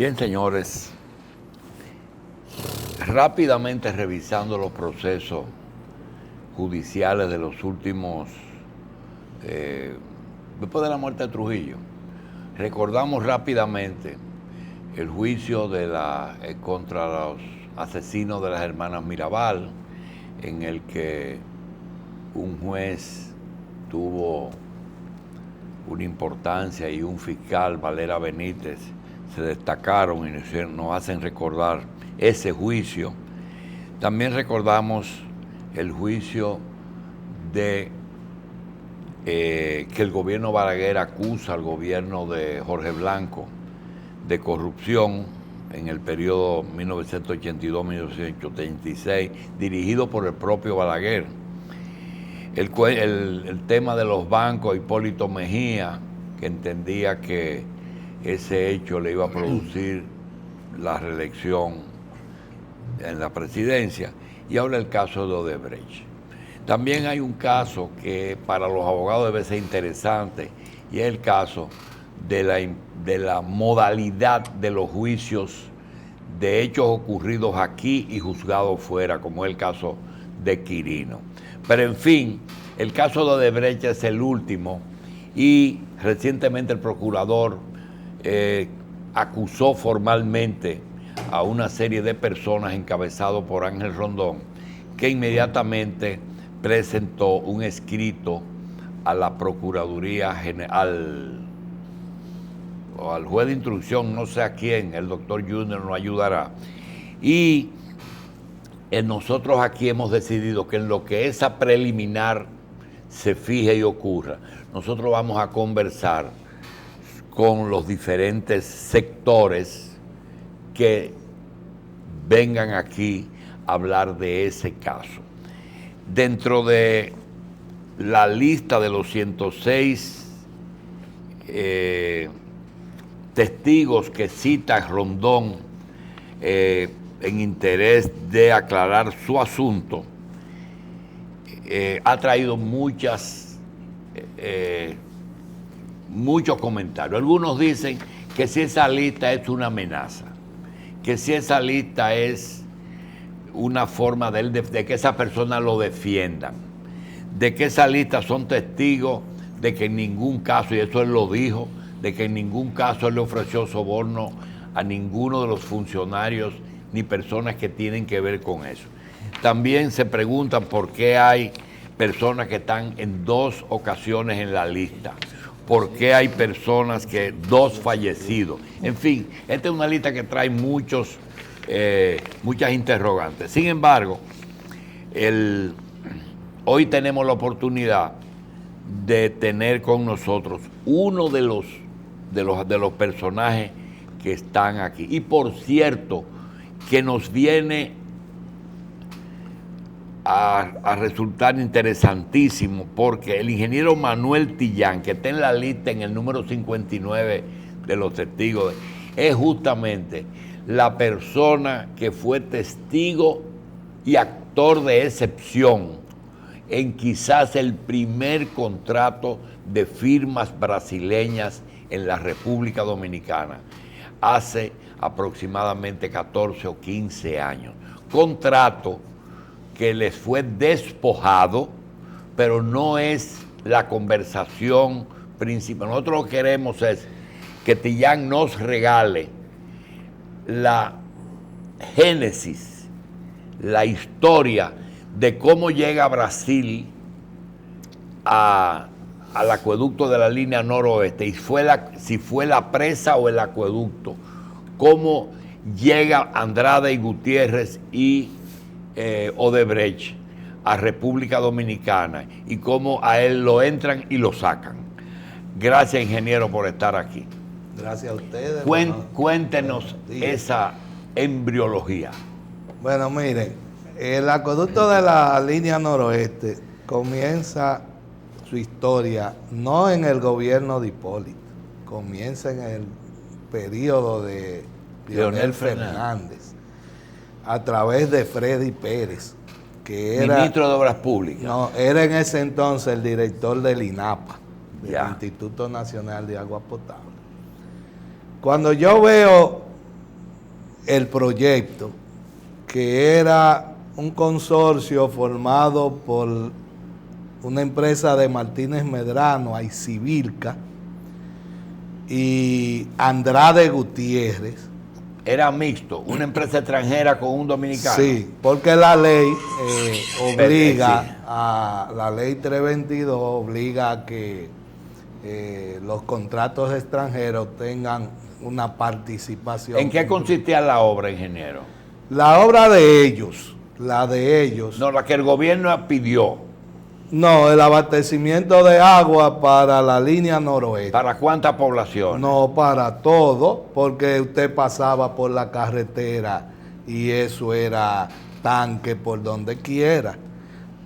Bien, señores, rápidamente revisando los procesos judiciales de los últimos, después de la muerte de Trujillo, recordamos rápidamente el juicio contra los asesinos de las hermanas Mirabal, en el que un juez tuvo una importancia y un fiscal, Valera Benítez, se destacaron y nos hacen recordar ese juicio. También recordamos el juicio de que el gobierno Balaguer acusa al gobierno de Jorge Blanco de corrupción en el periodo 1982-1986, dirigido por el propio Balaguer. El tema de los bancos, Hipólito Mejía, que entendía que ese hecho le iba a producir la reelección en la presidencia, y ahora el caso de Odebrecht. También hay un caso que para los abogados debe ser interesante, y es el caso de la modalidad de los juicios de hechos ocurridos aquí y juzgados fuera, como es el caso de Quirino. Pero en fin, el caso de Odebrecht es el último, y recientemente el procurador acusó formalmente a una serie de personas encabezado por Ángel Rondón, que inmediatamente presentó un escrito a la Procuraduría General, o al juez de instrucción, no sé a quién, el doctor Junior nos ayudará. Y nosotros aquí hemos decidido que en lo que esa preliminar se fije y ocurra, nosotros vamos a conversar con los diferentes sectores que vengan aquí a hablar de ese caso. Dentro de la lista de los 106 testigos que cita Rondón en interés de aclarar su asunto, ha traído muchos comentarios. Algunos dicen que si esa lista es una amenaza, que si esa lista es una forma de que esa persona lo defiendan, de que esa lista son testigos de que en ningún caso, y eso él lo dijo, de que en ningún caso él le ofreció soborno a ninguno de los funcionarios ni personas que tienen que ver con eso. También se preguntan por qué hay personas que están en 2 ocasiones en la lista. ¿Por qué hay personas que 2 fallecidos? En fin, esta es una lista que trae muchas interrogantes. Sin embargo, hoy tenemos la oportunidad de tener con nosotros uno de los personajes que están aquí. Y por cierto, que nos viene a resultar interesantísimo, porque el ingeniero Manuel Tillán, que está en la lista en el número 59 de los testigos, es justamente la persona que fue testigo y actor de excepción en quizás el primer contrato de firmas brasileñas en la República Dominicana, hace aproximadamente 14 o 15 años. Contrato que les fue despojado, pero no es la conversación principal. Nosotros lo que queremos es que Tillán nos regale la génesis, la historia de cómo llega Brasil al acueducto de la línea noroeste, y si fue la presa o el acueducto, cómo llega Andrade y Gutiérrez y Odebrecht a República Dominicana, y cómo a él lo entran y lo sacan. Gracias, ingeniero, por estar aquí. Gracias a ustedes. Cuéntenos esa embriología. Bueno, miren, el acueducto de la línea noroeste comienza su historia no en el gobierno de Hipólito, comienza en el periodo de Leonel Fernández, a través de Freddy Pérez, que era ministro de Obras Públicas. No, era en ese entonces el director del INAPA, del Ya. Instituto Nacional de Agua Potable. Cuando yo veo el proyecto, que era un consorcio formado por una empresa de Martínez Medrano, Aicivilca, y Andrade Gutiérrez. Era mixto, una empresa extranjera con un dominicano. Sí, porque la ley la ley 322 obliga a que los contratos extranjeros tengan una participación. ¿En qué consistía la obra, ingeniero? La obra de ellos, la de ellos. No, la que el gobierno pidió. No, el abastecimiento de agua para la línea noroeste. ¿Para cuántas poblaciones? No, para todo, porque usted pasaba por la carretera y eso era tanque por donde quiera.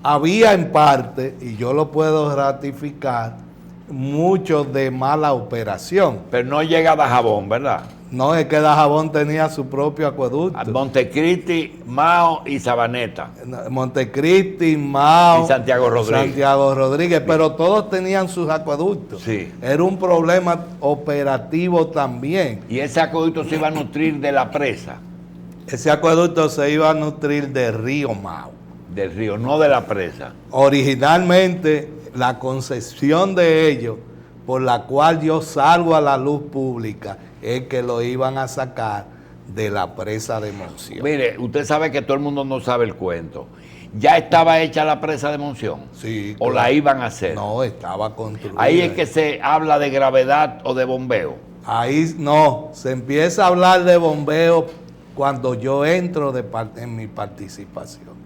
Había en parte, y yo lo puedo ratificar, mucho de mala operación. Pero no llega a Dajabón, ¿verdad? No, es que Dajabón tenía su propio acueducto. Montecristi, Mao y Sabaneta. Montecristi, Mao y Santiago Rodríguez, pero todos tenían sus acueductos. Sí. Era un problema operativo también. Y ese acueducto se iba a nutrir de la presa. Ese acueducto se iba a nutrir del río Mao. Del río, no de la presa. Originalmente, la concepción de ellos, por la cual yo salgo a la luz pública, es que lo iban a sacar de la presa de Monción. Mire, usted sabe que todo el mundo no sabe el cuento. ¿Ya estaba hecha la presa de Monción? Sí. ¿O la iban a hacer? No, estaba construida. Ahí es que se habla de gravedad o de bombeo. Ahí no, se empieza a hablar de bombeo cuando yo entro en mi participación.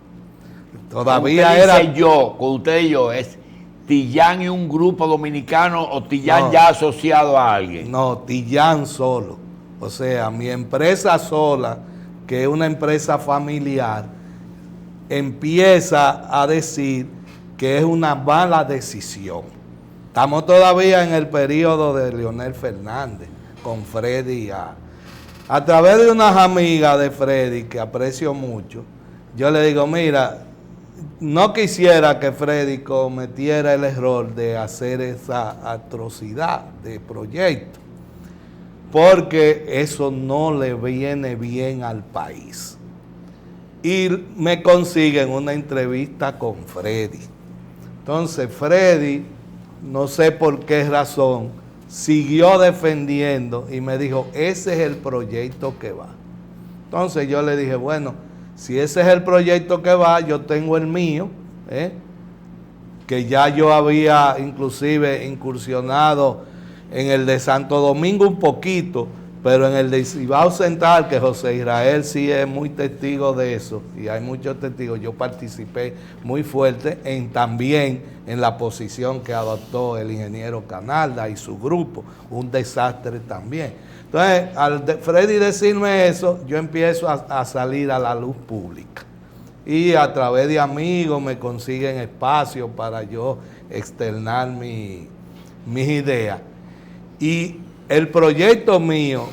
Todavía era... Con usted y yo, ¿es Tillán y un grupo dominicano o Tillán No, ya asociado a alguien? No, Tillán solo. O sea, mi empresa sola, que es una empresa familiar, empieza a decir que es una mala decisión. Estamos todavía en el periodo de Leonel Fernández, con Freddy a través de unas amigas de Freddy, que aprecio mucho, yo le digo, mira, no quisiera que Freddy cometiera el error de hacer esa atrocidad de proyecto, porque eso no le viene bien al país. Y me consiguen una entrevista con Freddy. Entonces Freddy, no sé por qué razón, siguió defendiendo y me dijo, ese es el proyecto que va. Entonces yo le dije, bueno, si ese es el proyecto que va, yo tengo el mío, que ya yo había inclusive incursionado en el de Santo Domingo un poquito, pero en el de Cibao Central, que José Israel sí es muy testigo de eso, y hay muchos testigos, yo participé muy fuerte también en la posición que adoptó el ingeniero Canalda y su grupo, un desastre también. Entonces, al Freddy decirme eso, yo empiezo a salir a la luz pública. Y a través de amigos me consiguen espacio para yo externar mis ideas. Y el proyecto mío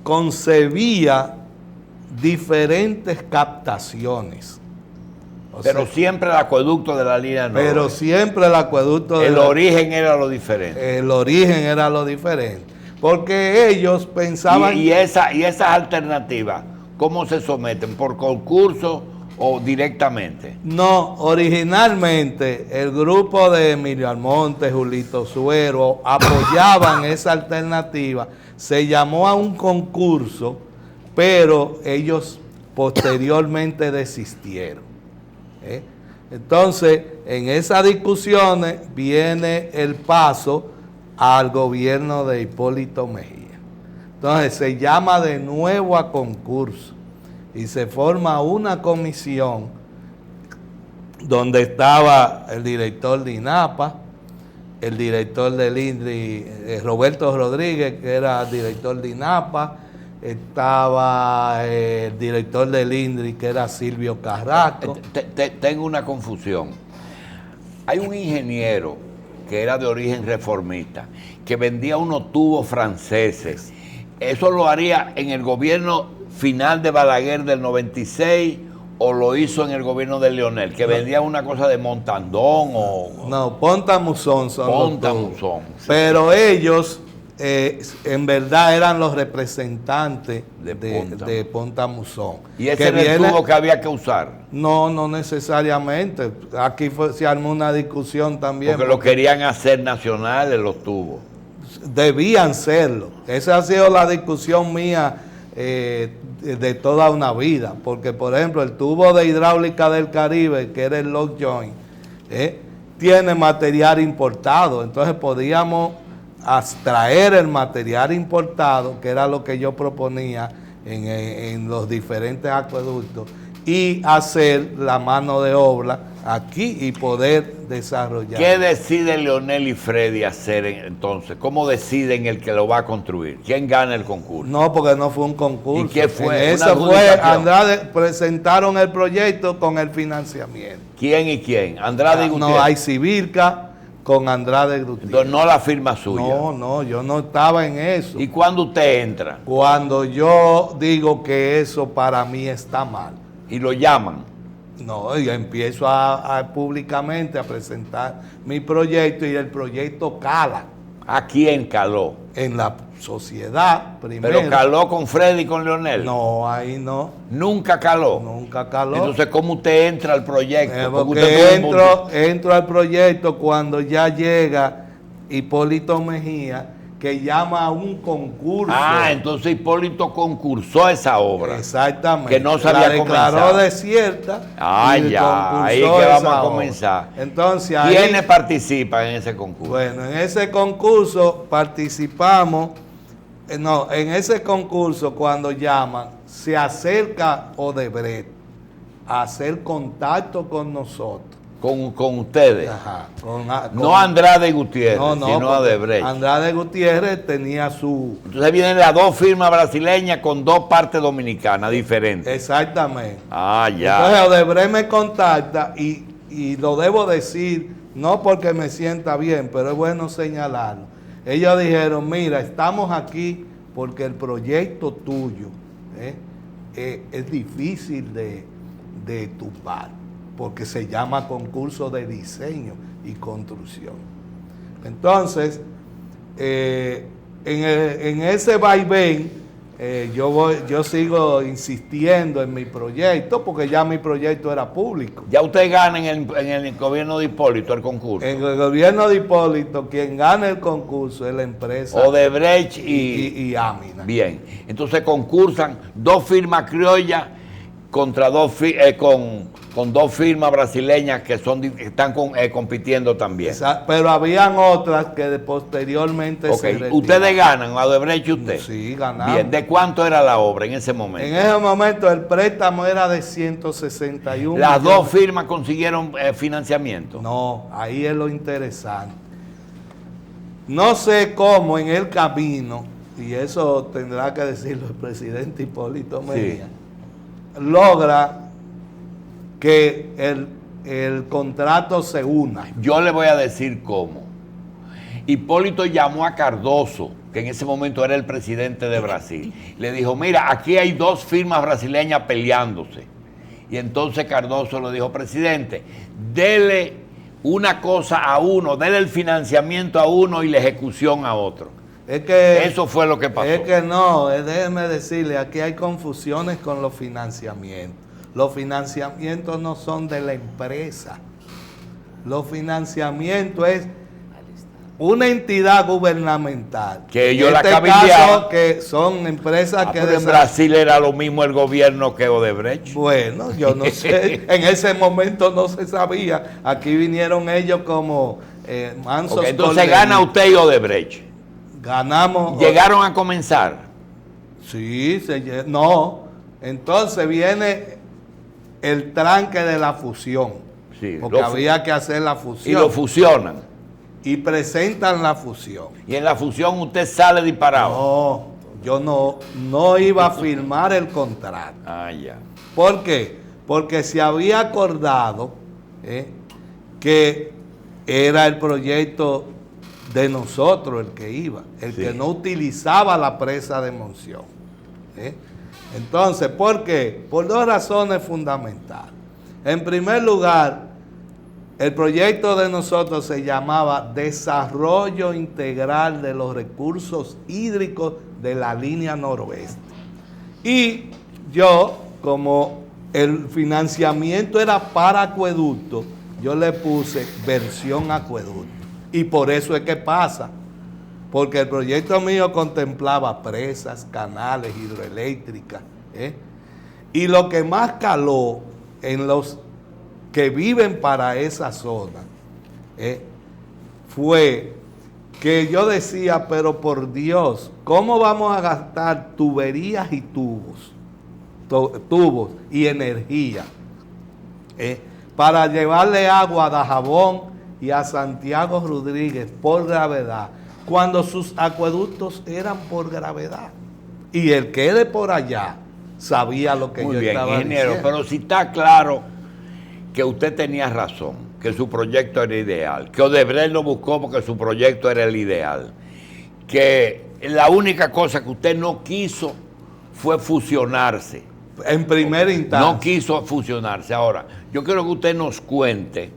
concebía diferentes captaciones. Pero siempre el acueducto de la línea noroeste. Pero siempre el acueducto de el origen era lo diferente. El origen era lo diferente. Porque ellos pensaban... Y esas alternativas, ¿cómo se someten? ¿Por concurso o directamente? No, originalmente el grupo de Emilio Almonte, Julito Suero, apoyaban esa alternativa. Se llamó a un concurso, pero ellos posteriormente desistieron. Entonces, en esas discusiones viene el paso al gobierno de Hipólito Mejía. Entonces se llama de nuevo a concurso y se forma una comisión donde estaba el director de INAPA, el director del INDRI, Roberto Rodríguez, que era director de INAPA, estaba el director del INDRI, que era Silvio Carrasco. Tengo una confusión. Hay un ingeniero que era de origen reformista, que vendía unos tubos franceses. ¿Eso lo haría en el gobierno final de Balaguer del 96 o lo hizo en el gobierno de Leonel, que vendía una cosa de Montandón o... No, Pontamuzón son Pontamuzón. Sí. Pero ellos en verdad eran los representantes de Ponta Musón. ¿Y ese era el tubo que había que usar? No, no necesariamente. Aquí se armó una discusión también. Porque lo querían hacer nacionales los tubos. Debían serlo. Esa ha sido la discusión mía de toda una vida. Porque, por ejemplo, el tubo de hidráulica del Caribe, que era el lock joint, tiene material importado. Entonces podíamos traer el material importado, que era lo que yo proponía en los diferentes acueductos, y hacer la mano de obra aquí y poder desarrollar. ¿Qué deciden Leonel y Freddy hacer entonces? ¿Cómo deciden el que lo va a construir? ¿Quién gana el concurso? No, porque no fue un concurso. ¿Y qué fue? Eso fue, Andrade presentaron el proyecto con el financiamiento. ¿Quién y quién? Andrade y Gutiérrez. No, hay Civilca con Andrade Gutiérrez. Entonces no la firma suya. No, yo no estaba en eso. ¿Y cuándo usted entra? Cuando yo digo que eso para mí está mal. ¿Y lo llaman? No, yo empiezo públicamente a presentar mi proyecto y el proyecto cala. ¿A quién caló? En la sociedad primero. ¿Pero caló con Freddy y con Leonel? No, ahí no. ¿Nunca caló? Nunca caló. Entonces, ¿cómo usted entra al proyecto? Porque entro al proyecto cuando ya llega Hipólito Mejía, que llama a un concurso. Ah, entonces Hipólito concursó esa obra. Exactamente. Que no se había declaró comenzado. desierta. Ah, ya, ahí es que vamos a comenzar. Entonces, ¿quiénes participan en ese concurso? Bueno, en ese concurso participamos. No, en ese concurso cuando llaman, se acerca Odebrecht a hacer contacto con nosotros. Con ustedes. Ajá, no Andrade y Gutiérrez, no, sino Odebrecht. Andrade Gutiérrez tenía su... Entonces vienen las dos firmas brasileñas con dos partes dominicanas diferentes. Exactamente. Ah, ya. Entonces Odebrecht me contacta y lo debo decir, no porque me sienta bien, pero es bueno señalarlo. Ellos dijeron, mira, estamos aquí porque el proyecto tuyo es difícil de tumbar, porque se llama concurso de diseño y construcción. Entonces, en ese vaivén, yo sigo insistiendo en mi proyecto, porque ya mi proyecto era público. Ya usted gana en el gobierno de Hipólito el concurso. En el gobierno de Hipólito, quien gana el concurso es la empresa Odebrecht y Amina. Bien, entonces concursan dos firmas criollas contra con dos firmas brasileñas que están compitiendo también. Exacto, pero habían otras que posteriormente se retiraron. ¿Ustedes ganan, Odebrecht y usted? Sí, ganamos. Bien, ¿de cuánto era la obra en ese momento? En ese momento el préstamo era de 161 ¿Las millones. dos firmas consiguieron financiamiento? No, ahí es lo interesante. No sé cómo en el camino, y eso tendrá que decirlo el presidente Hipólito Mejía, logra que el contrato se una. Yo le voy a decir cómo. Hipólito llamó a Cardoso, que en ese momento era el presidente de Brasil. Le dijo, mira, aquí hay dos firmas brasileñas peleándose. Y entonces Cardoso le dijo, presidente, dele una cosa a uno, dele el financiamiento a uno y la ejecución a otro. Es que, eso fue lo que pasó. Es que no, déjeme decirle, aquí hay confusiones con los financiamientos. Los financiamientos no son de la empresa. Los financiamientos es una entidad gubernamental. Que ellos la caso, que son empresas que... Pero en Brasil era lo mismo el gobierno que Odebrecht. Bueno, yo no sé. En ese momento no se sabía. Aquí vinieron ellos como mansos. Okay, entonces gana usted y Odebrecht. Ganamos. ¿Llegaron a comenzar? Sí, no. Entonces viene el tranque de la fusión. Sí, porque había que hacer la fusión. Y lo fusionan. Y presentan la fusión. Y en la fusión usted sale disparado. No, yo no iba a firmar el contrato. Ah, ya. ¿Por qué? Porque se había acordado que era el proyecto de nosotros el que iba, el que no utilizaba la presa de Monción. Entonces, ¿por qué? Por dos razones fundamentales. En primer lugar, El proyecto de nosotros se llamaba Desarrollo Integral de los Recursos Hídricos de la Línea Noroeste. Y yo, como el financiamiento era para acueducto, yo le puse versión acueducto. Y por eso es que pasa. Porque el proyecto mío contemplaba presas, canales, hidroeléctricas. Y lo que más caló en los que viven para esa zona fue que yo decía, pero por Dios, ¿cómo vamos a gastar tuberías y tubos y energía para llevarle agua a Dajabón y a Santiago Rodríguez por gravedad, cuando sus acueductos eran por gravedad? Y el que de por allá sabía lo que Muy yo bien, estaba ingeniero, diciendo. pero si está claro que usted tenía razón, que su proyecto era ideal, que Odebrecht lo buscó porque su proyecto era el ideal, que la única cosa que usted no quiso fue fusionarse. En primera instancia. No quiso fusionarse. Ahora, yo quiero que usted nos cuente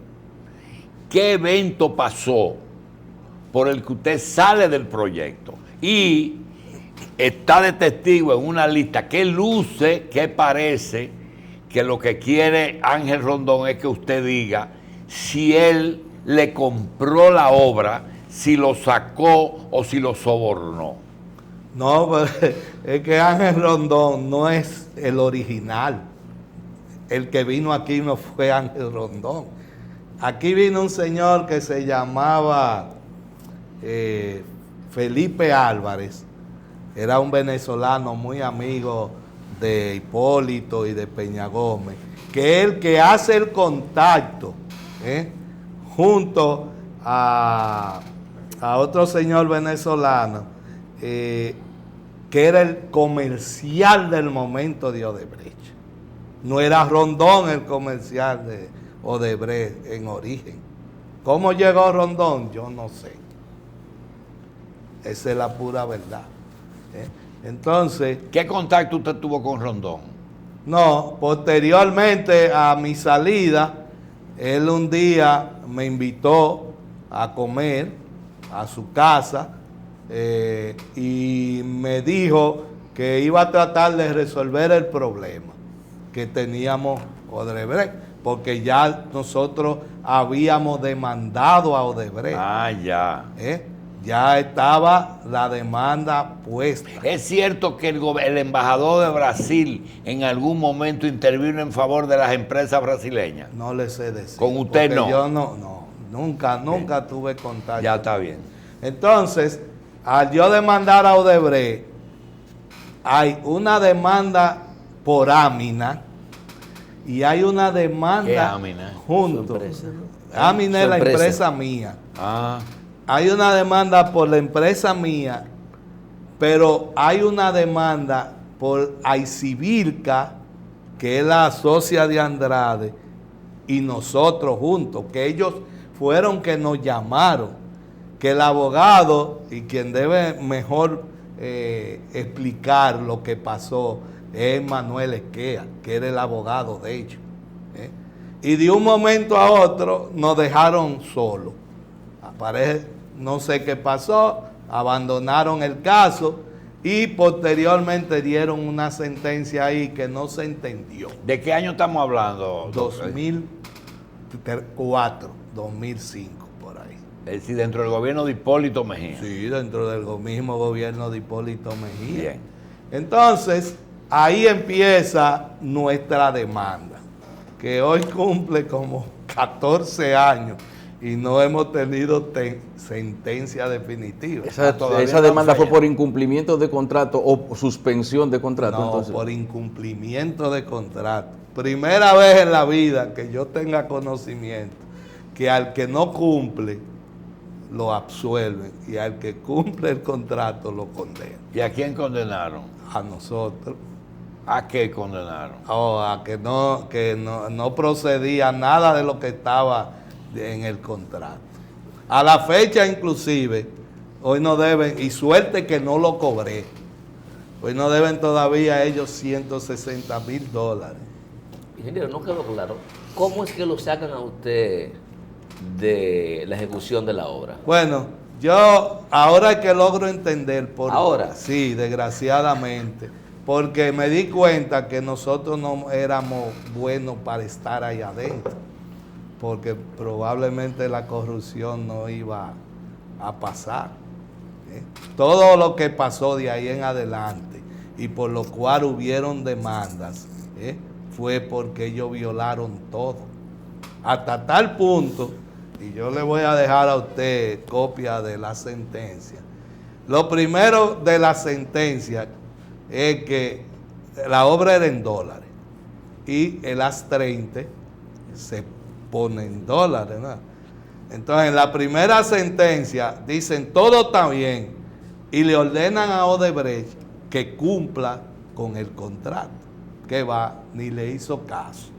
qué evento pasó por el que usted sale del proyecto y está de testigo en una lista que luce, que parece que lo que quiere Ángel Rondón es que usted diga si él le compró la obra, si lo sacó o si lo sobornó. No, pero es que Ángel Rondón no es el original. El que vino aquí no fue Ángel Rondón. Aquí vino un señor que se llamaba Felipe Álvarez. Era un venezolano muy amigo de Hipólito y de Peña Gómez, que es el que hace el contacto junto a otro señor venezolano que era el comercial del momento de Odebrecht. No era Rondón el comercial de Odebrecht en origen. ¿Cómo llegó Rondón? Yo no sé. Esa es la pura verdad. Entonces, ¿Qué contacto usted tuvo con Rondón? no, posteriormente a mi salida, él un día me invitó a comer a su casa y me dijo que iba a tratar de resolver el problema que teníamos Odebrecht, porque ya nosotros habíamos demandado a Odebrecht. Ah, ya. Ya estaba la demanda puesta. ¿Es cierto que el embajador de Brasil en algún momento intervino en favor de las empresas brasileñas? No le sé decir. Con usted no. Yo nunca tuve contacto. Ya está bien. Entonces, al yo demandar a Odebrecht, hay una demanda por Amina y hay una demanda ¿Qué Amina? junto. Amina es la empresa mía. Ah. Hay una demanda por la empresa mía, pero hay una demanda por Aicivilca, que es la socia de Andrade, y nosotros juntos, que ellos fueron que nos llamaron, que el abogado y quien debe mejor explicar lo que pasó es Manuel Esquea, que era el abogado de ellos. Y de un momento a otro nos dejaron solos. Aparece, no sé qué pasó, abandonaron el caso y posteriormente dieron una sentencia ahí que no se entendió. ¿De qué año estamos hablando? 2004, 2005, por ahí. Es decir, dentro del gobierno de Hipólito Mejía. Sí, dentro del mismo gobierno de Hipólito Mejía. Bien. Entonces, ahí empieza nuestra demanda, que hoy cumple como 14 años y no hemos tenido sentencia definitiva. Esa demanda fue por incumplimiento de contrato o suspensión de contrato. No, entonces, por incumplimiento de contrato. Primera vez en la vida que yo tenga conocimiento que al que no cumple lo absuelven y al que cumple el contrato lo condenan. ¿Y a quién condenaron? A nosotros. ¿A qué condenaron? A que no procedía nada de lo que estaba en el contrato. A la fecha inclusive, hoy no deben, y suerte que no lo cobré, hoy no deben todavía ellos $160,000. Ingeniero, no quedó claro. ¿Cómo es que lo sacan a usted de la ejecución de la obra? Bueno, yo ahora es que logro entender por ¿Ahora? Sí, desgraciadamente, porque me di cuenta que nosotros no éramos buenos para estar ahí adentro, porque probablemente la corrupción no iba a pasar. Todo lo que pasó de ahí en adelante y por lo cual hubieron demandas, fue porque ellos violaron todo. Hasta tal punto, y yo le voy a dejar a usted copia de la sentencia. Lo primero de la sentencia es que la obra era en dólares y el AS-30 se pone en dólares, ¿no? Entonces, en la primera sentencia dicen todo está bien y le ordenan a Odebrecht que cumpla con el contrato, que va, ni le hizo caso.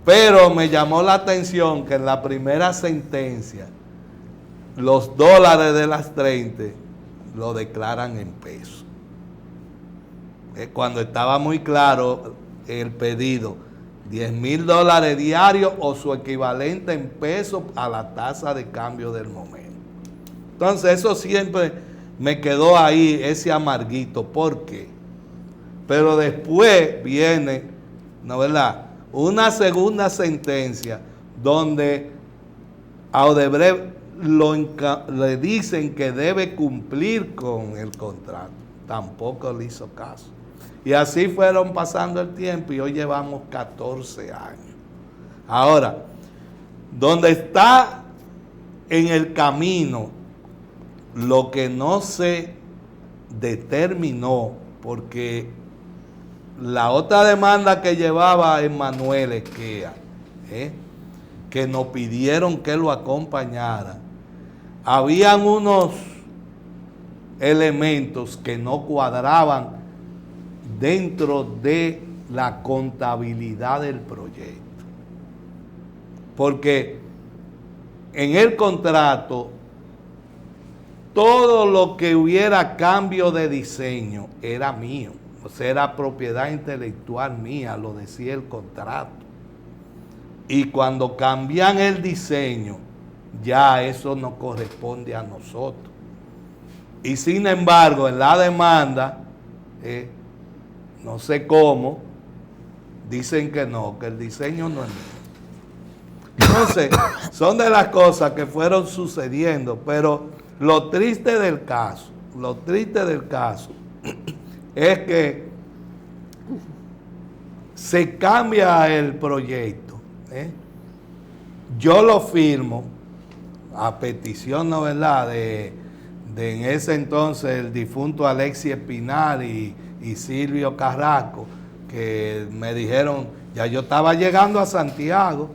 Pero me llamó la atención que en la primera sentencia los dólares de las 30 lo declaran en pesos. Cuando estaba muy claro el pedido, $10,000 diarios o su equivalente en pesos a la tasa de cambio del momento. Entonces eso siempre me quedó ahí, ese amarguito. ¿Por qué? Pero después viene, ¿no verdad?, una segunda sentencia donde a Odebrecht le dicen que debe cumplir con el contrato. Tampoco le hizo caso. Y así fueron pasando el tiempo y hoy llevamos 14 años. Ahora, donde está en el camino lo que no se determinó, porque la otra demanda que llevaba Emmanuel Esquea, que nos pidieron que lo acompañara, habían unos elementos que no cuadraban dentro de la contabilidad del proyecto. Porque en el contrato, todo lo que hubiera cambio de diseño era mío. O sea, era propiedad intelectual mía, lo decía el contrato. Y cuando cambian el diseño, ya eso no corresponde a nosotros. Y sin embargo, en la demanda, no sé cómo, dicen que no, que el diseño no es mío. Entonces, son de las cosas que fueron sucediendo, pero lo triste del caso es que se cambia el proyecto. Yo lo firmo a petición, ¿no verdad?, de en ese entonces el difunto Alexis Espinal y Silvio Carrasco, que me dijeron, ya yo estaba llegando a Santiago,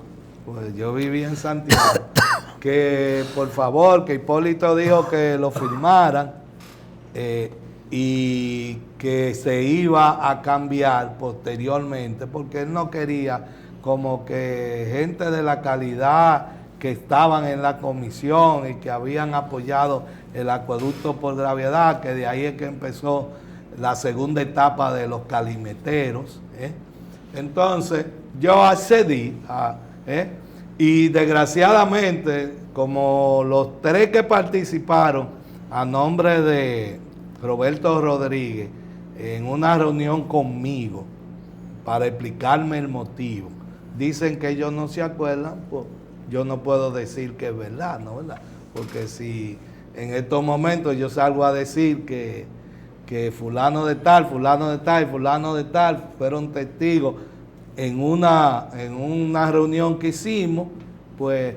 pues yo vivía en Santiago, que por favor, que Hipólito dijo que lo firmaran y que se iba a cambiar posteriormente, porque él no quería como que gente de la calidad que estaban en la comisión y que habían apoyado el acueducto por gravedad, que de ahí es que empezó la segunda etapa de los calimeteros. Entonces yo accedí y desgraciadamente, como los tres que participaron a nombre de Roberto Rodríguez en una reunión conmigo para explicarme el motivo, dicen que ellos no se acuerdan, pues yo no puedo decir que es verdad, ¿no verdad? Porque si en estos momentos yo salgo a decir que fulano de tal y fulano de tal fueron testigos en una reunión que hicimos, pues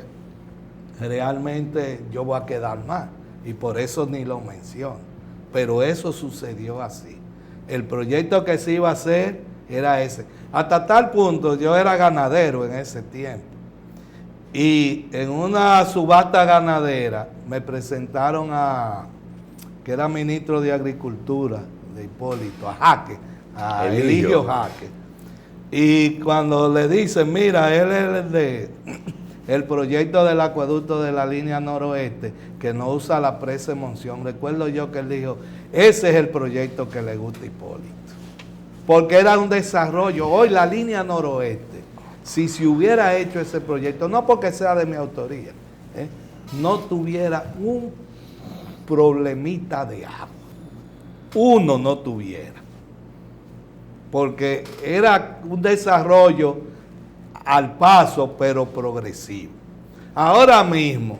realmente yo voy a quedar mal y por eso ni lo menciono. Pero eso sucedió así. El proyecto que se iba a hacer era ese. Hasta tal punto yo era ganadero en ese tiempo. Y en una subasta ganadera me presentaron que era ministro de Agricultura de Hipólito, a Jaque, a Eligio Jaque. Y cuando le dicen, mira, él es el proyecto del acueducto de la línea noroeste, que no usa la presa de Monción, recuerdo yo que él dijo, ese es el proyecto que le gusta a Hipólito. Porque era un desarrollo. Hoy la línea noroeste si se hubiera hecho ese proyecto, no porque sea de mi autoría, no tuviera un problemita de agua. Uno no tuviera. Porque era un desarrollo al paso, pero progresivo. Ahora mismo,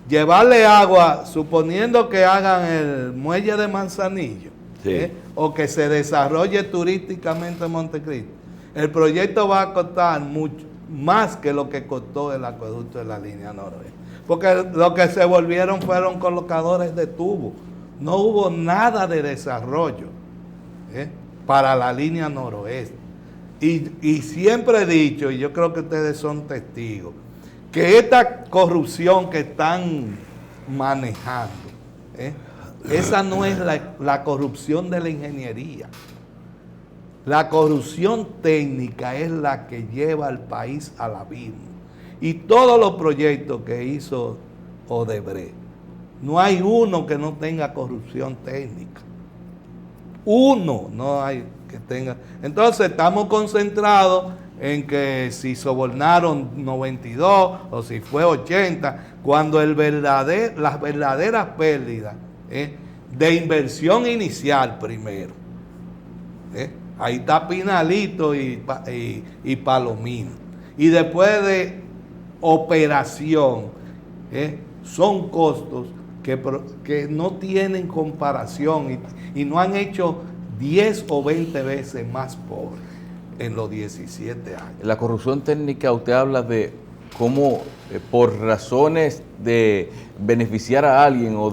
llevarle agua, suponiendo que hagan el muelle de Manzanillo, Sí. o que se desarrolle turísticamente Montecristi, el proyecto va a costar mucho más que lo que costó el acueducto de la línea noroeste. Porque lo que se volvieron fueron colocadores de tubos. No hubo nada de desarrollo para la línea noroeste. Y siempre he dicho, y yo creo que ustedes son testigos, que esta corrupción que están manejando, esa no es la corrupción de la ingeniería. La corrupción técnica es la que lleva al país al abismo. Y todos los proyectos que hizo Odebrecht, no hay uno que no tenga corrupción técnica. Uno no hay que tenga. Entonces estamos concentrados en que si sobornaron 92 o si fue 80, cuando las verdaderas pérdidas de inversión inicial primero. Ahí está Pinalito y Palomino. Y después de operación, son costos que no tienen comparación y no han hecho 10 o 20 veces más pobres en los 17 años. La corrupción técnica, usted habla de cómo por razones de beneficiar a alguien o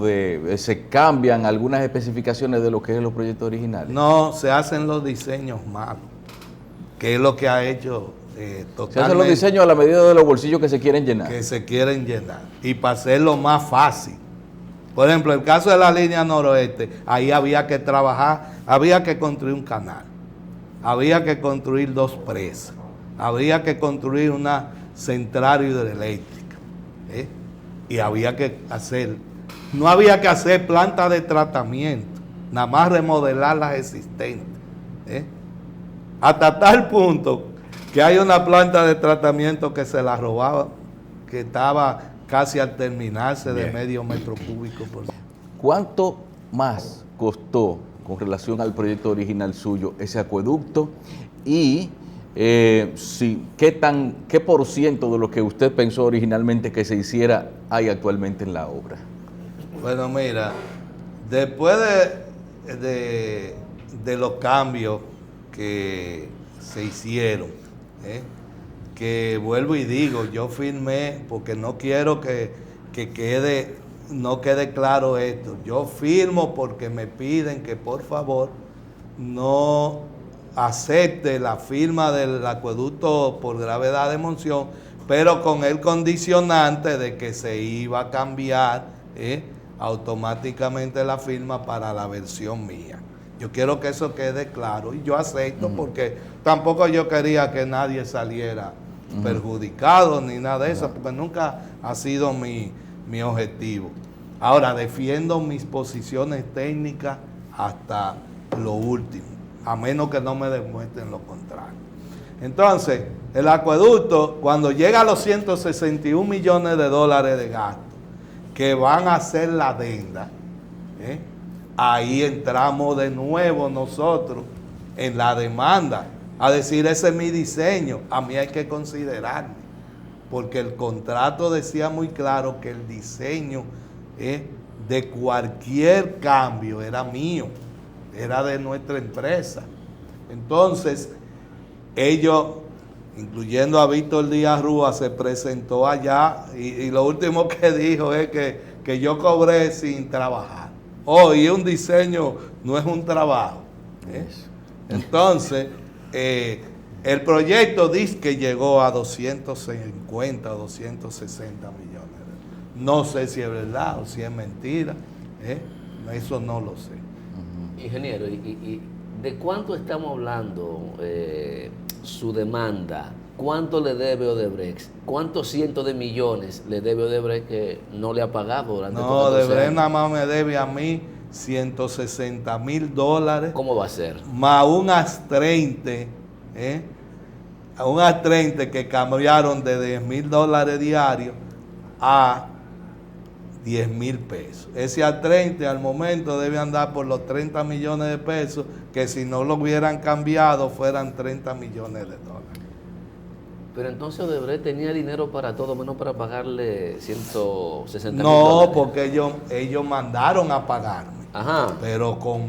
se cambian algunas especificaciones de lo que es los proyectos originales. No, se hacen los diseños malos, que es lo que ha hecho totalmente. Se hacen los diseños a la medida de los bolsillos que se quieren llenar. Que se quieren llenar. Y para hacerlo más fácil. Por ejemplo, el caso de la línea noroeste, ahí había que trabajar, había que construir un canal, había que construir 2 presas, había que construir una central hidroeléctrica, y había que hacer, no había que hacer plantas de tratamiento, nada más remodelar las existentes, hasta tal punto que hay una planta de tratamiento que se la robaba, que estaba casi al terminarse de medio metro cúbico por día. ¿Cuánto más costó con relación al proyecto original suyo ese acueducto? Y ¿qué por ciento de lo que usted pensó originalmente que se hiciera hay actualmente en la obra? Bueno, mira, después de los cambios que se hicieron, que vuelvo y digo, yo firmé, porque no quiero que no quede claro esto, yo firmo porque me piden que por favor no acepte la firma del acueducto por gravedad de moción, pero con el condicionante de que se iba a cambiar automáticamente la firma para la versión mía. Yo quiero que eso quede claro y yo acepto porque tampoco yo quería que nadie saliera perjudicado ni nada de eso, porque nunca ha sido mi objetivo. Ahora, defiendo mis posiciones técnicas hasta lo último, a menos que no me demuestren lo contrario. Entonces, el acueducto, cuando llega a los 161 millones de dólares de gasto, que van a hacer la adenda, ahí entramos de nuevo nosotros en la demanda, a decir, ese es mi diseño, a mí hay que considerarme, porque el contrato decía muy claro que el diseño de cualquier cambio era mío, era de nuestra empresa. Entonces, ellos, incluyendo a Víctor Díaz Rúa, se presentó allá y lo último que dijo es que yo cobré sin trabajar. Y un diseño no es un trabajo. Entonces, el proyecto dice que llegó a 250 o 260 millones. No sé si es verdad o si es mentira. Eso no lo sé. Ingeniero, ¿y de cuánto estamos hablando su demanda? ¿Cuánto le debe Odebrecht? ¿Cuántos cientos de millones le debe Odebrecht que no le ha pagado durante No, Odebrecht nada más me debe a mí $160,000. ¿Cómo va a ser? Más un astrente un A30 que cambiaron de $10,000 diarios a 10,000 pesos. Ese A30 al momento debe andar por los 30 millones de pesos, que si no lo hubieran cambiado fueran 30 millones de dólares. Pero entonces Odebrecht tenía dinero para todo menos para pagarle 160 No, mil dólares. porque ellos mandaron a pagarme, Ajá. pero con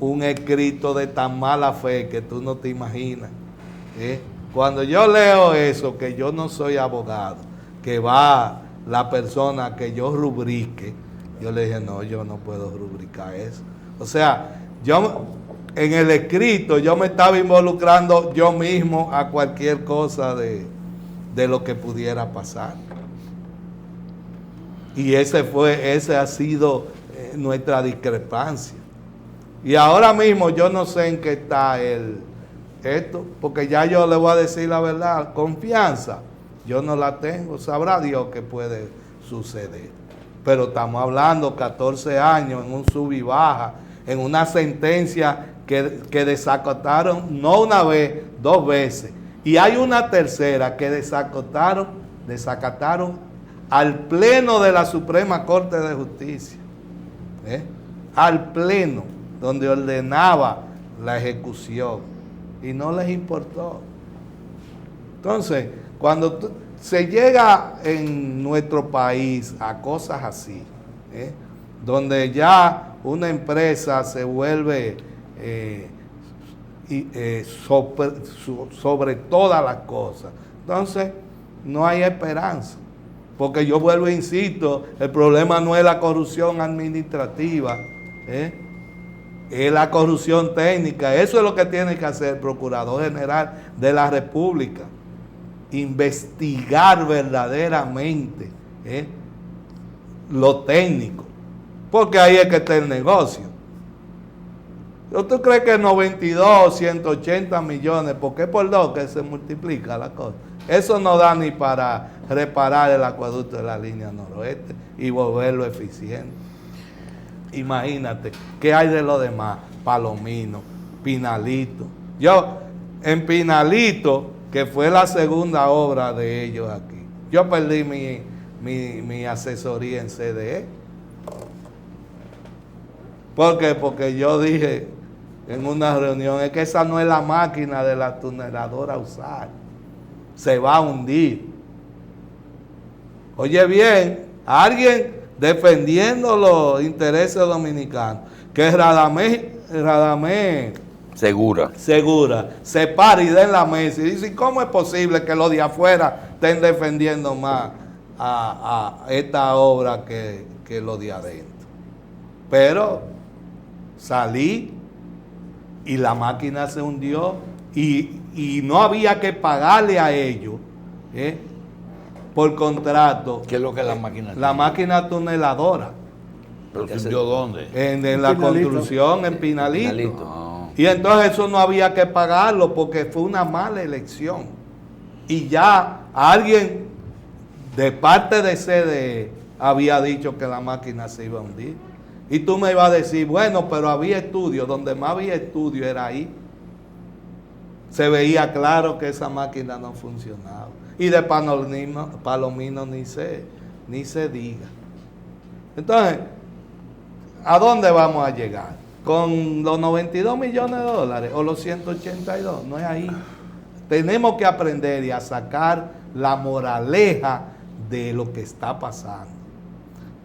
un escrito de tan mala fe que tú no te imaginas. Cuando yo leo eso, que yo no soy abogado, que va la persona que yo rubrique, yo le dije, no, yo no puedo rubricar eso. O sea, yo en el escrito yo me estaba involucrando yo mismo a cualquier cosa de lo que pudiera pasar. Y ese ha sido nuestra discrepancia. Y ahora mismo yo no sé en qué está esto, porque ya yo le voy a decir la verdad, confianza, yo no la tengo, sabrá Dios qué puede suceder. Pero estamos hablando 14 años en un sub y baja, en una sentencia que desacataron no una vez, 2 veces. Y hay una tercera que desacataron al Pleno de la Suprema Corte de Justicia. Al Pleno, donde ordenaba la ejecución. Y no les importó. Entonces, cuando se llega en nuestro país a cosas así, donde ya una empresa se vuelve sobre todas las cosas, entonces no hay esperanza. Porque yo vuelvo e insisto, el problema no es la corrupción administrativa, es la corrupción técnica. Eso es lo que tiene que hacer el Procurador General de la República. Investigar verdaderamente lo técnico. Porque ahí es que está el negocio. ¿Tú crees que 92, 180 millones, porque es por 2 que se multiplica la cosa? Eso no da ni para reparar el acueducto de la línea noroeste y volverlo eficiente. Imagínate, ¿qué hay de lo demás? Palomino, Pinalito. Yo, en Pinalito, que fue la segunda obra de ellos aquí, yo perdí mi asesoría en CDE. ¿Por qué? Porque yo dije en una reunión, es que esa no es la máquina de la tuneladora a usar. Se va a hundir. Oye bien, alguien defendiendo los intereses dominicanos, que Radamés Segura. se para y den la mesa y dice, ¿cómo es posible que los de afuera estén defendiendo más a esta obra que los de adentro? Pero salí y la máquina se hundió y no había que pagarle a ellos por contrato. ¿Qué es lo que la máquina La máquina tuneladora. ¿Pero se hundió dónde? En la construcción, en Pinalito. No. Y entonces eso no había que pagarlo porque fue una mala elección. Y ya alguien de parte de CDE había dicho que la máquina se iba a hundir. Y tú me ibas a decir, bueno, pero había estudios, donde más había estudios era ahí. Se veía claro que esa máquina no funcionaba. Y de Palomino ni se diga. Entonces, ¿a dónde vamos a llegar? ¿Con los 92 millones de dólares o los 182? No es ahí. Tenemos que aprender y a sacar la moraleja de lo que está pasando.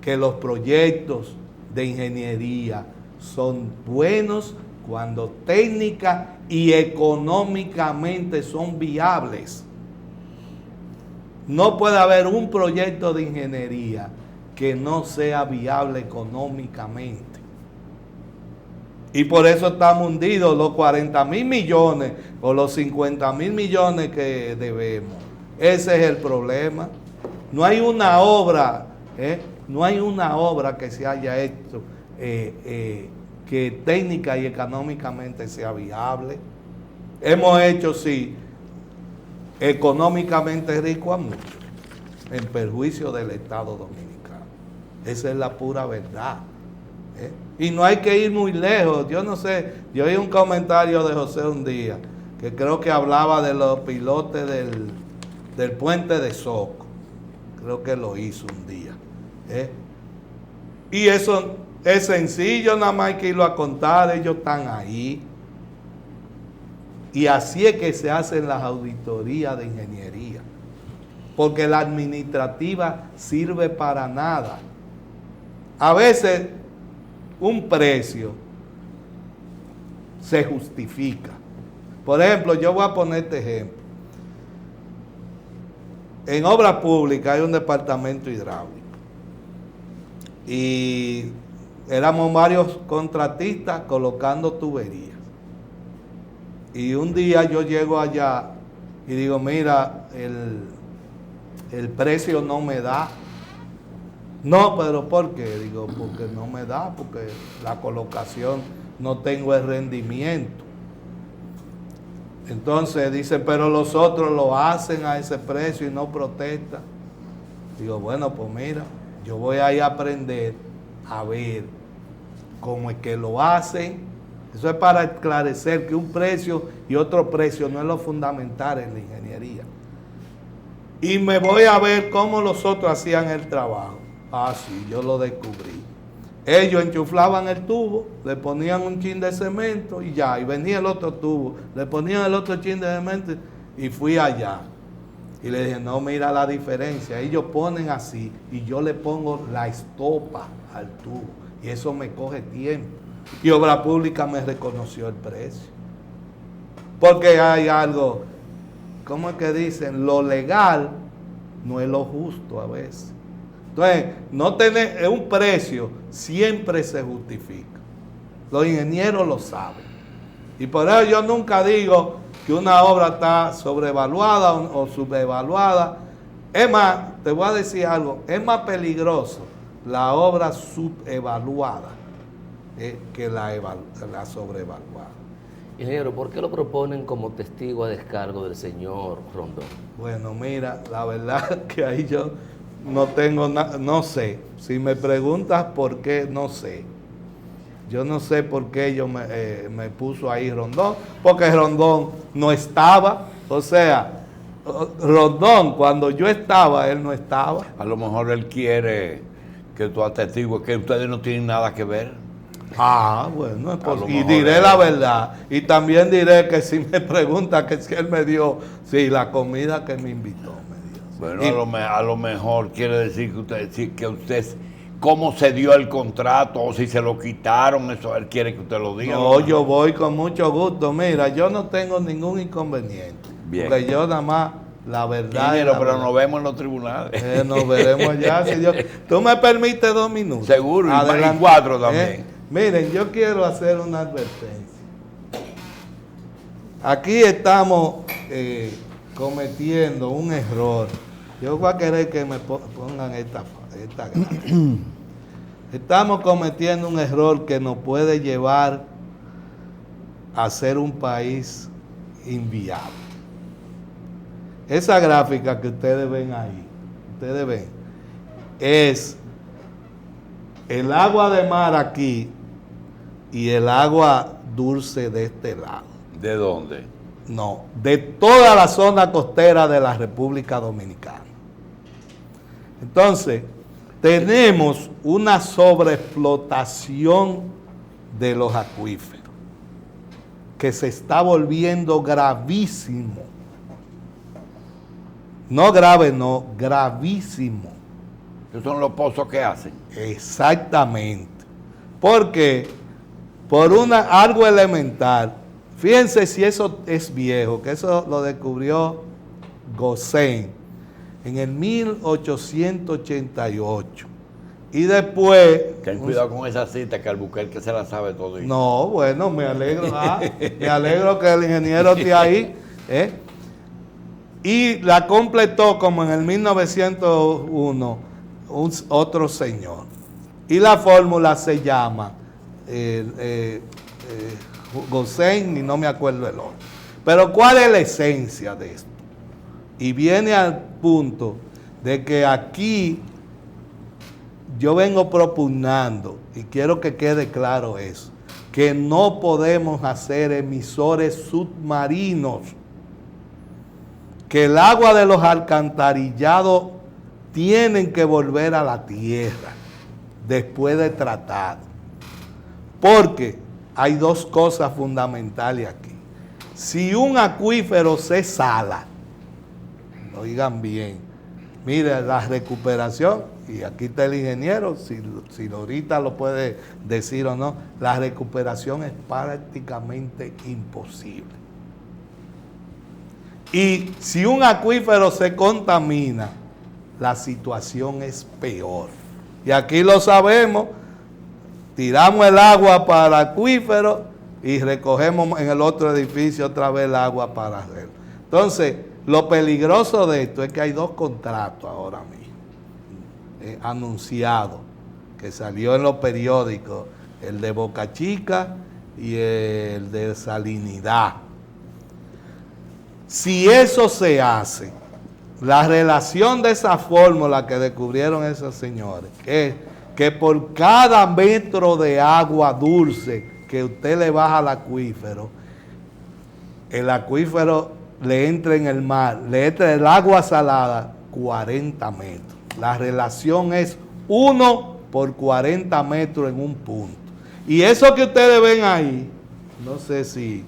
Que los proyectos de ingeniería son buenos cuando técnica y económicamente son viables. No puede haber un proyecto de ingeniería que no sea viable económicamente. Y por eso estamos hundidos los 40,000 millones o los 50,000 millones que debemos. Ese es el problema. No hay una obra, no hay una obra que se haya hecho que técnica y económicamente sea viable. Hemos hecho, sí, económicamente rico a muchos, en perjuicio del Estado Dominicano. Esa es la pura verdad. Y no hay que ir muy lejos. Yo no sé, yo oí un comentario de José un día, que creo que hablaba de los pilotes del puente de Soco. Creo que lo hizo un día. Y eso es sencillo, nada más hay que irlo a contar, ellos están ahí. Y así es que se hacen las auditorías de ingeniería. Porque la administrativa sirve para nada. A veces un precio se justifica. Por ejemplo, yo voy a poner este ejemplo. En obras públicas hay un departamento hidráulico. Y éramos varios contratistas colocando tuberías. Y un día yo llego allá y digo, mira, el precio no me da. No, pero ¿por qué? Digo, porque no me da, porque la colocación no tengo el rendimiento. Entonces dice, pero los otros lo hacen a ese precio y no protestan. Digo, bueno, pues mira, yo voy a ir a aprender a ver cómo es que lo hacen. Eso es para esclarecer que un precio y otro precio no es lo fundamental en la ingeniería. Y me voy a ver cómo los otros hacían el trabajo. Ah, sí, yo lo descubrí. Ellos enchuflaban el tubo, le ponían un chin de cemento y ya, y venía el otro tubo, le ponían el otro chin de cemento y fui allá. Y le dije, no, mira la diferencia, ellos ponen así y yo le pongo la estopa al tubo y eso me coge tiempo. Y Obra Pública me reconoció el precio. Porque hay algo, ¿cómo es que dicen? Lo legal no es lo justo a veces. Entonces, no tener un precio siempre se justifica. Los ingenieros lo saben. Y por eso yo nunca digo que una obra está sobrevaluada o subvaluada. Es más, te voy a decir algo, es más peligroso la obra subevaluada que la sobrevaluada. Ingeniero, ¿por qué lo proponen como testigo a descargo del señor Rondón? Bueno, mira, la verdad que ahí yo no tengo nada, no sé. Si me preguntas por qué, no sé. Yo no sé por qué ellos me puso ahí Rondón, porque Rondón no estaba. O sea, Rondón, cuando yo estaba, él no estaba. A lo mejor él quiere que tú atestigues que ustedes no tienen nada que ver. Ah, bueno, pues, y mejor diré la verdad. Y también diré que si me pregunta que si él me dio, sí, la comida que me invitó me dio. Bueno, a lo mejor quiere decir que usted, cómo se dio el contrato o si se lo quitaron, eso él quiere que usted lo diga. No, yo voy con mucho gusto. Mira, yo no tengo ningún inconveniente. Bien. Porque yo nada más, la verdad. Pero nos vemos en los tribunales. Nos veremos ya. Si tú me permites 2 minutos. Seguro, y 4 también. Miren, yo quiero hacer una advertencia. Aquí estamos cometiendo un error. Yo voy a querer que me pongan esta gráfica. Estamos cometiendo un error que nos puede llevar a ser un país inviable. Esa gráfica que ustedes ven ahí, es el agua de mar aquí y el agua dulce de este lado. ¿De dónde? No, de toda la zona costera de la República Dominicana. Entonces, tenemos una sobreexplotación de los acuíferos que se está volviendo gravísimo. No grave, no, gravísimo. Esos son los pozos que hacen. Exactamente. Porque por algo elemental, fíjense si eso es viejo, que eso lo descubrió Gosén en el 1888. Y después... Ten cuidado con esa cita, que Albuquerque se la sabe todo. No, bueno, me alegro. Me alegro que el ingeniero esté ahí. Y la completó como en el 1901 otro señor. Y la fórmula se llama Gosén y no me acuerdo el otro. Pero ¿cuál es la esencia de esto? Y viene al punto de que aquí yo vengo propugnando, y quiero que quede claro eso, que que no podemos hacer emisores submarinos, que el agua de los alcantarillados tienen que volver a la tierra después de tratado. Porque hay dos cosas fundamentales aquí. Si un acuífero se sala, oigan bien, mire la recuperación, y aquí está el ingeniero, si ahorita lo puede decir o no, la recuperación es prácticamente imposible. Y si un acuífero se contamina, la situación es peor. Y aquí lo sabemos, tiramos el agua para el acuífero y recogemos en el otro edificio otra vez el agua para hacerlo. Entonces, lo peligroso de esto es que hay dos contratos ahora mismo anunciados, que salió en los periódicos, el de Boca Chica y el de Salinidad. Si eso se hace, la relación de esa fórmula que descubrieron esos señores es que por cada metro de agua dulce que usted le baja al acuífero, el acuífero le entra en el mar, le entra el agua salada 40 metros. La relación es 1 por 40 metros en un punto. Y eso que ustedes ven ahí, no sé si,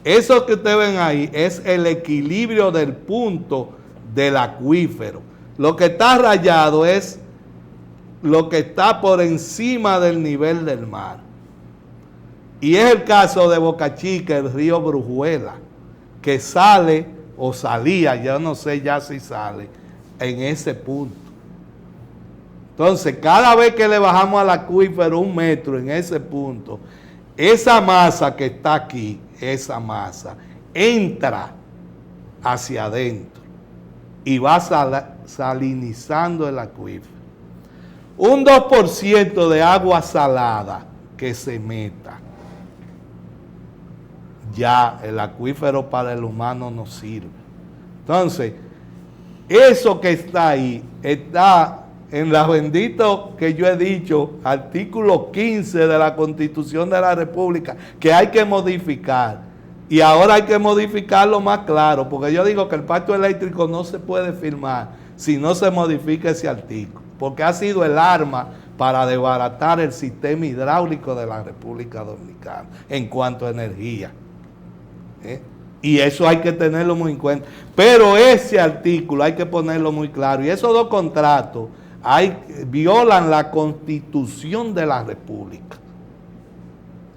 eso que ustedes ven ahí es el equilibrio del punto del acuífero. Lo que está rayado es lo que está por encima del nivel del mar. Y es el caso de Boca Chica, el río Brujuela, que sale o salía, ya no sé ya si sale, en ese punto. Entonces, cada vez que le bajamos al acuífero 1 metro en ese punto, esa masa que está aquí, esa masa, entra hacia adentro y va salinizando el acuífero. Un 2% de agua salada que se meta, ya el acuífero para el humano no sirve. Entonces, eso que está ahí, está en la bendito que yo he dicho, artículo 15 de la Constitución de la República, que hay que modificar. Y ahora hay que modificarlo más claro, porque yo digo que el pacto eléctrico no se puede firmar si no se modifica ese artículo, porque ha sido el arma para desbaratar el sistema hidráulico de la República Dominicana en cuanto a energía. Y eso hay que tenerlo muy en cuenta. Pero ese artículo hay que ponerlo muy claro. Y esos dos contratos violan la Constitución de la República.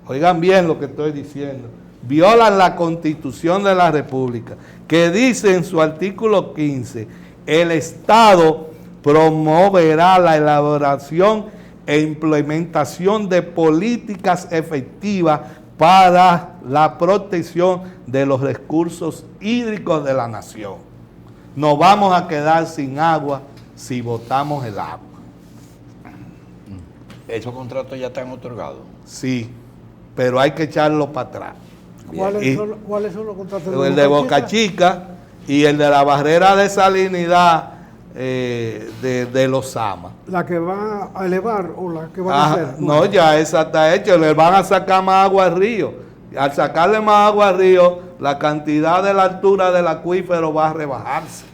Oigan bien lo que estoy diciendo. Violan la Constitución de la República, que dice en su artículo 15, el Estado promoverá la elaboración e implementación de políticas efectivas para la protección de los recursos hídricos de la nación. Nos vamos a quedar sin agua si botamos el agua. ¿Esos contratos ya están otorgados? Sí, pero hay que echarlo para atrás. ¿Cuáles son los contratos? El de Boca Chica y el de la barrera de salinidad de los Sama. ¿La que va a elevar o la que va a hacer? No, ya esa está hecha. Le van a sacar más agua al río. Al sacarle más agua al río, la cantidad de la altura del acuífero va a rebajarse.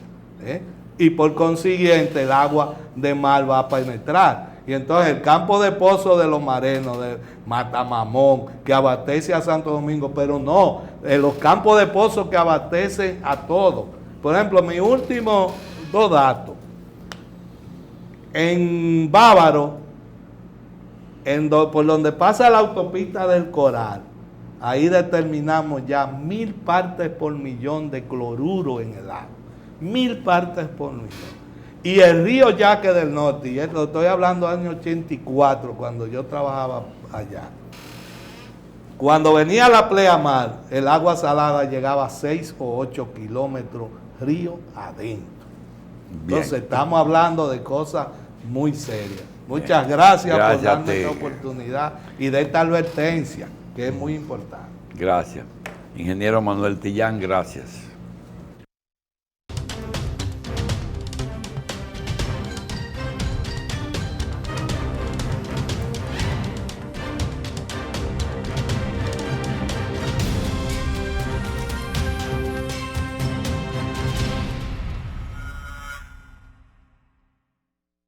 Y por consiguiente el agua de mar va a penetrar. Y entonces el campo de pozo de los Marenos, de Matamamón, que abastece a Santo Domingo, pero no, los campos de pozo que abastecen a todos. Por ejemplo, mis últimos 2 datos. En Bávaro, por donde pasa la autopista del Coral, ahí determinamos ya 1000 partes por millón de cloruro en el agua. 1000 partes por millón. Y el río Yaque del Norte, y esto estoy hablando del año 84, cuando yo trabajaba allá. Cuando venía la pleamar, el agua salada llegaba a 6 o 8 kilómetros río adentro. Bien. Entonces estamos hablando de cosas muy serias. Muchas gracias por darnos esta oportunidad y de esta advertencia, que es muy importante. Gracias. Ingeniero Manuel Tillán, gracias.